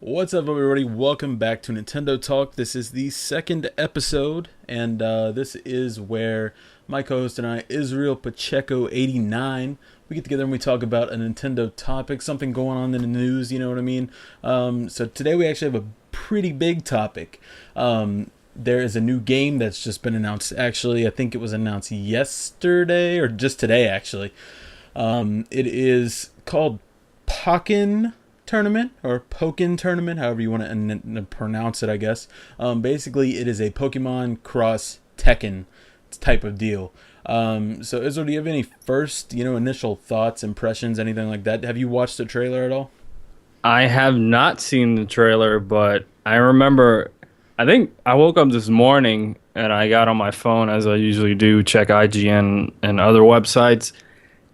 What's up, everybody? Welcome back to Nintendo Talk. This is the second episode, and this is where my co-host and I, Israel Pacheco 89, we get together and we talk about a Nintendo topic, something going on in the news. You know what I mean? So today we actually have a pretty big topic. There is a new game that's just been announced. Actually, I think it was announced yesterday or just today. Actually, it is called Pokken Tournament or Pokken Tournament, however you want to pronounce it, I guess. Basically, it is a Pokemon cross Tekken type of deal. So Israel, do you have any first, initial thoughts, impressions, anything like that? Have you watched the trailer at all? I have not seen the trailer, but I remember, I think I woke up this morning and I got on my phone, as I usually do, check IGN and other websites,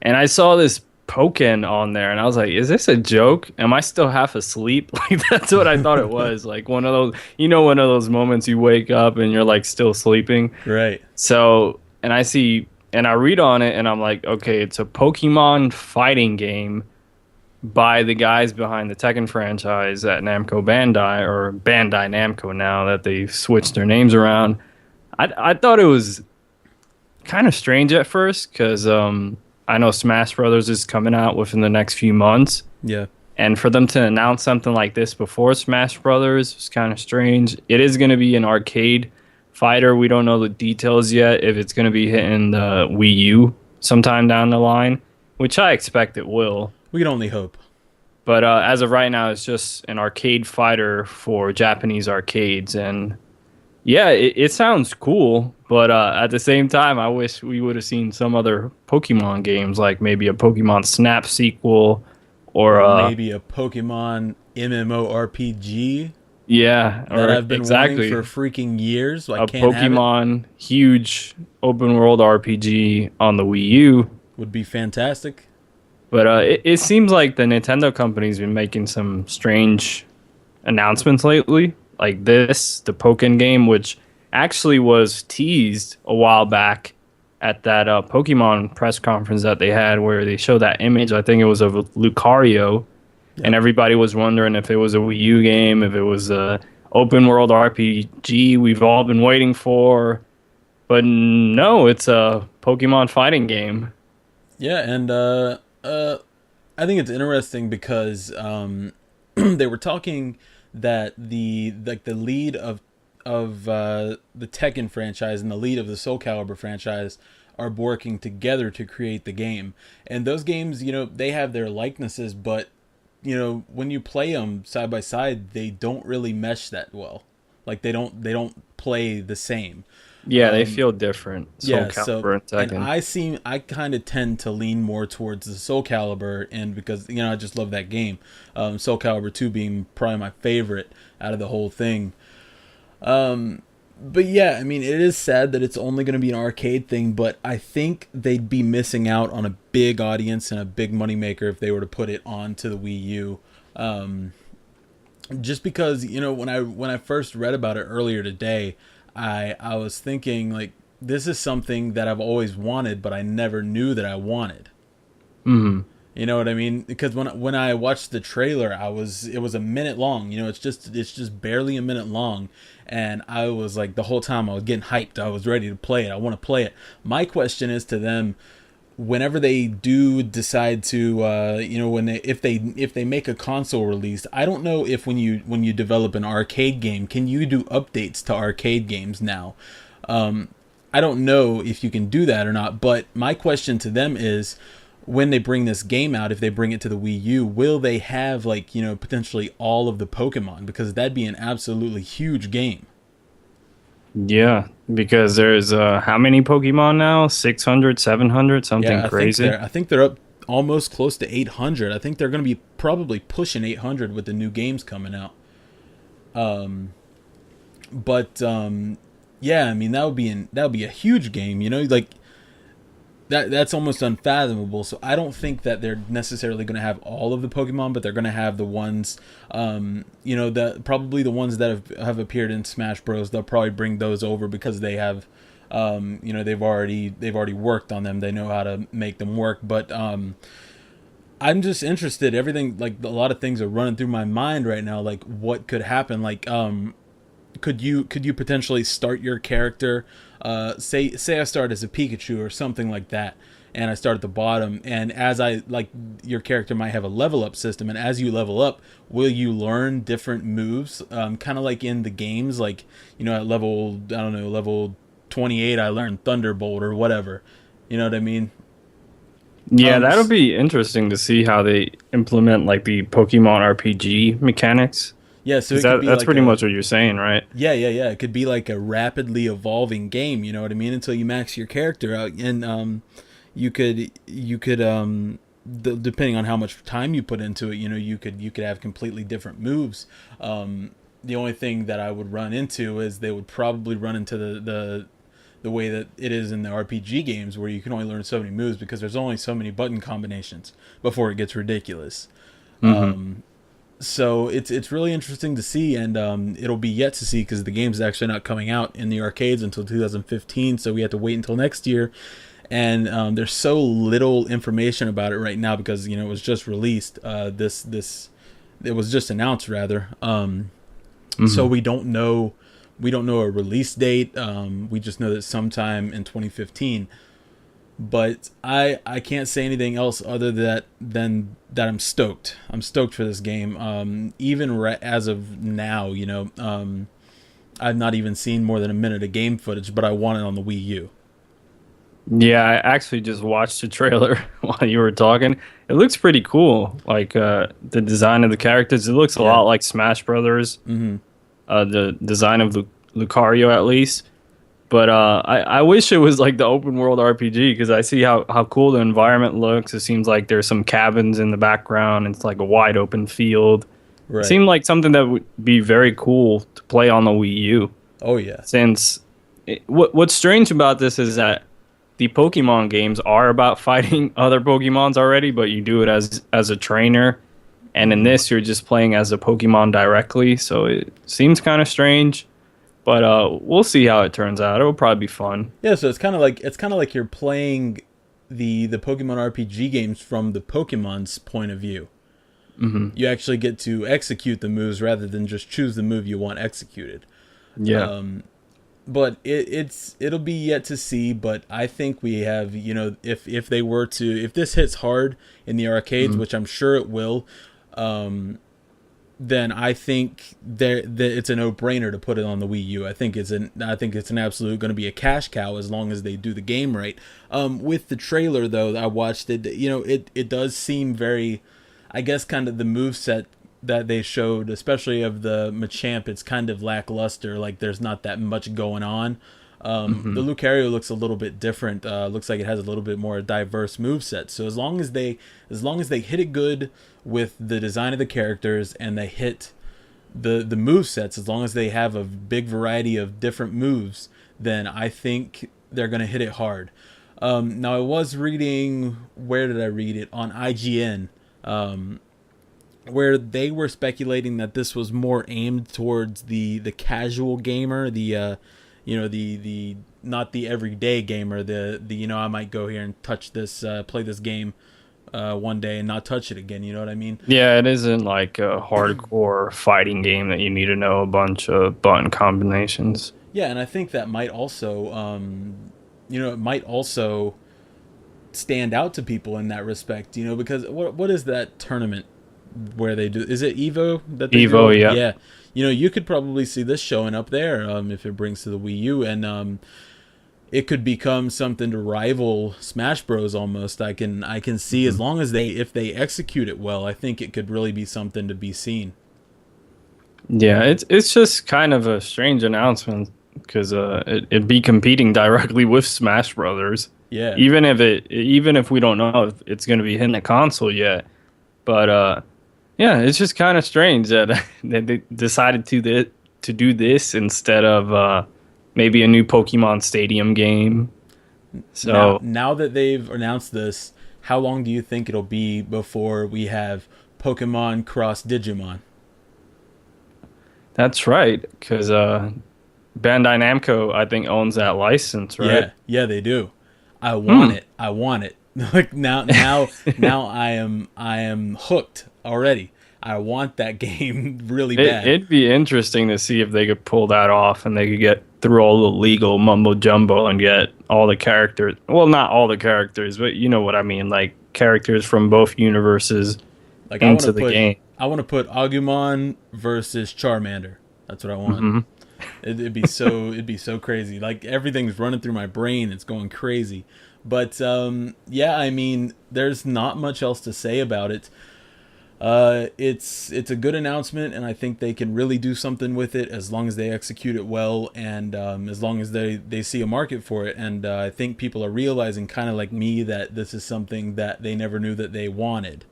and I saw this Pokken on there, and I was like, is this a joke? Am I still half asleep? Like, that's what I thought it was. Like, one of those, one of those moments you wake up and you're like still sleeping. Right. So, and I read on it and I'm like, okay, it's a Pokemon fighting game by the guys behind the Tekken franchise at Namco Bandai, or Bandai Namco now that they've switched their names around. I thought it was kind of strange at first because I know Smash Brothers is coming out within the next few months. Yeah. And for them to announce something like this before Smash Brothers was kind of strange. It is going to be an arcade fighter. We don't know the details yet, if it's going to be hitting the Wii U sometime down the line, which I expect it will. We can only hope. But as of right now, it's just an arcade fighter for Japanese arcades. And yeah, it sounds cool. But at the same time, I wish we would have seen some other Pokemon games, like maybe a Pokemon Snap sequel or Maybe a Pokemon MMORPG yeah, that or I've been wanting exactly for freaking years. I a can't have it. Pokemon huge open world RPG on the Wii U. Would be fantastic. But it seems like the Nintendo company's been making some strange announcements lately, like this, the Pokken game, which actually was teased a while back at that Pokemon press conference that they had, where they showed that image. I think it was of Lucario, and Yep. everybody was wondering if it was a Wii U game, if it was a open world RPG we've all been waiting for. But no, it's a Pokemon fighting game. Yeah, and I think it's interesting because they were talking that the lead of the Tekken franchise and the lead of the Soul Calibur franchise are working together to create the game. And those games, they have their likenesses, but when you play them side by side, they don't really mesh that well. Like they don't play the same. Yeah, they feel different. Soul Yeah, so Calibur and and Tekken. I kind of tend to lean more towards the Soul Calibur, and because I just love that game. Soul Calibur 2 being probably my favorite out of the whole thing. But yeah, I mean, it is sad that it's only going to be an arcade thing, but I think they'd be missing out on a big audience and a big moneymaker if they were to put it onto the Wii U. Just because, when I first read about it earlier today, I was thinking, like, this is something that I've always wanted, but I never knew that I wanted. Hmm. You know what I mean? Because when I watched the trailer, it was a minute long. It's just barely a minute long, and I was like, the whole time I was getting hyped. I was ready to play it. I want to play it. My question is to them: whenever they do decide to, when if they make a console release, I don't know if when you develop an arcade game, can you do updates to arcade games now? I don't know if you can do that or not. But my question to them is, when they bring this game out, if they bring it to the Wii U, will they have, like, potentially all of the Pokemon? Because that'd be an absolutely huge game. Yeah, because there's how many Pokemon now? 600, 700, something Yeah, I think crazy. they're up almost close to 800. I think they're going to be probably pushing 800 with the new games coming out. But yeah, I mean, that would be a huge game. Like that's almost unfathomable. So I don't think that they're necessarily going to have all of the Pokemon, but they're going to have the ones, probably the ones that have appeared in Smash Bros. They'll probably bring those over because they have, they've already worked on them. They know how to make them work. But I'm just interested. Everything, like a lot of things are running through my mind right now. Like what could happen? Like could you potentially start your character? Say I start as a Pikachu or something like that, and I start at the bottom. And as I like, your character might have a level up system, and as you level up, will you learn different moves? Kind of like in the games, like at level I don't know level 28, I learned Thunderbolt or whatever. You know what I mean? Yeah, Um, that'll be interesting to see how they implement like the Pokemon RPG mechanics. yeah, so Because it could be that's like pretty a much what you're saying, right? yeah. It could be like a rapidly evolving game. You know what I mean? Until you max your character out, and you could depending on how much time you put into it, you could have completely different moves. The only thing that I would run into is they would probably run into the way that it is in the RPG games where you can only learn so many moves because there's only so many button combinations before it gets ridiculous. Mm-hmm. So it's really interesting to see, and it'll be yet to see because the game's actually not coming out in the arcades until 2015. So we have to wait until next year, and there's so little information about it right now because it was just released. This it was just announced rather. So Mm-hmm. we don't know a release date. We just know that sometime in 2015. But I can't say anything else other than that I'm stoked. I'm stoked for this game. Even as of now, I've not even seen more than a minute of game footage, but I want it on the Wii U. Yeah, I actually just watched the trailer while you were talking. It looks pretty cool. Like the design of the characters, it looks a Yeah. lot like Smash Brothers. Mm-hmm. The design of Lucario at least. But I wish it was like the open world RPG because I see how cool the environment looks. It seems like there's some cabins in the background. It's like a wide open field. It Right. seemed like something that would be very cool to play on the Wii U. Oh yeah. Since what's strange about this is that the Pokemon games are about fighting other Pokemons already, but you do it as a trainer. And in this, you're just playing as a Pokemon directly. So it seems kind of strange. But we'll see how it turns out. It'll probably be fun. Yeah. So it's kind of like you're playing the Pokemon RPG games from the Pokemon's point of view. Hmm. You actually get to execute the moves rather than just choose the move you want executed. Yeah. But it'll be yet to see. But I think we have, if they were to, if this hits hard in the arcades, which I'm sure it will, then I think that it's a no-brainer to put it on the Wii U. I think it's an absolute going to be a cash cow as long as they do the game right. With the trailer though, I watched it. It does seem very, I guess, kind of the move set that they showed, especially of the Machamp, it's kind of lackluster. Like there's not that much going on. The Hmm. Lucario looks a little bit different. Looks like it has a little bit more diverse move set. So as long as they hit it good with the design of the characters and they hit the move sets, as long as they have a big variety of different moves, then I think they're gonna hit it hard. Now I was reading, where did I read it? On IGN, where they were speculating that this was more aimed towards the casual gamer, the not the everyday gamer, the I might go here and touch this, play this game one day and not touch it again. You know what I mean? Yeah, it isn't like a hardcore fighting game that you need to know a bunch of button combinations. Yeah, and I think that might also, it might also stand out to people in that respect. Because what is that tournament where they do? Is it Evo that they Evo, do? yeah. Yeah, you could probably see this showing up there, if it brings to the Wii U, and it could become something to rival Smash Bros. Almost. I can see, as long as if they execute it well, I think it could really be something to be seen. Yeah, it's just kind of a strange announcement because it'd be competing directly with Smash Brothers, Yeah. even if we don't know if it's going to be hitting a console yet. But yeah, it's just kind of strange that that they decided to do this instead of maybe a new Pokemon Stadium game. Now, So now that they've announced this, how long do you think it'll be before we have Pokemon cross Digimon? that's right, because Bandai Namco I think owns that license, right? Yeah, yeah, they do. I want Hmm. it. I want it. Like now I am hooked already. I want that game really bad. It'd be interesting to see if they could pull that off and they could get through all the legal mumbo jumbo and get all the characters. Well, not all the characters, but you know what I mean, like characters from both universes Like into the game. I want to put Agumon versus Charmander. That's what I want. Hmm. It'd be so crazy. Like everything's running through my brain. It's going crazy. But yeah, I mean, there's not much else to say about it. It's a good announcement, and I think they can really do something with it as long as they execute it well, and as long as they see a market for it. And I think people are realizing, kind of like me, that this is something that they never knew that they wanted.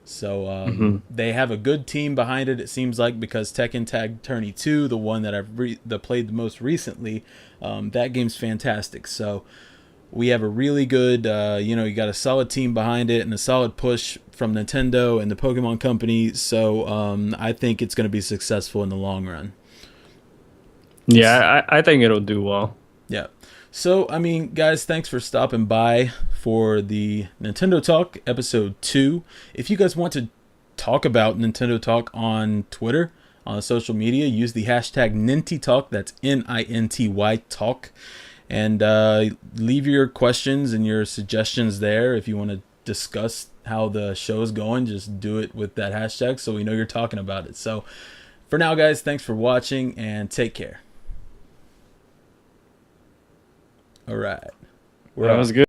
So Hmm. they have a good team behind it. It seems like, because Tekken Tag Tourney 2, the one that I've played the most recently, that game's fantastic. So we have a really good, you got a solid team behind it and a solid push from Nintendo and the Pokemon Company. So I think it's going to be successful in the long run. Yeah, I think it'll do well. Yeah. So, I mean, guys, thanks for stopping by for the Nintendo Talk episode 2. If you guys want to talk about Nintendo Talk on Twitter, on social media, use the hashtag NintyTalk. That's NINTY Talk. And leave your questions and your suggestions there. If you want to discuss how the show's going, just do it with that hashtag so we know you're talking about it. So for now, guys, thanks for watching and take care. All right. We're That out. was good.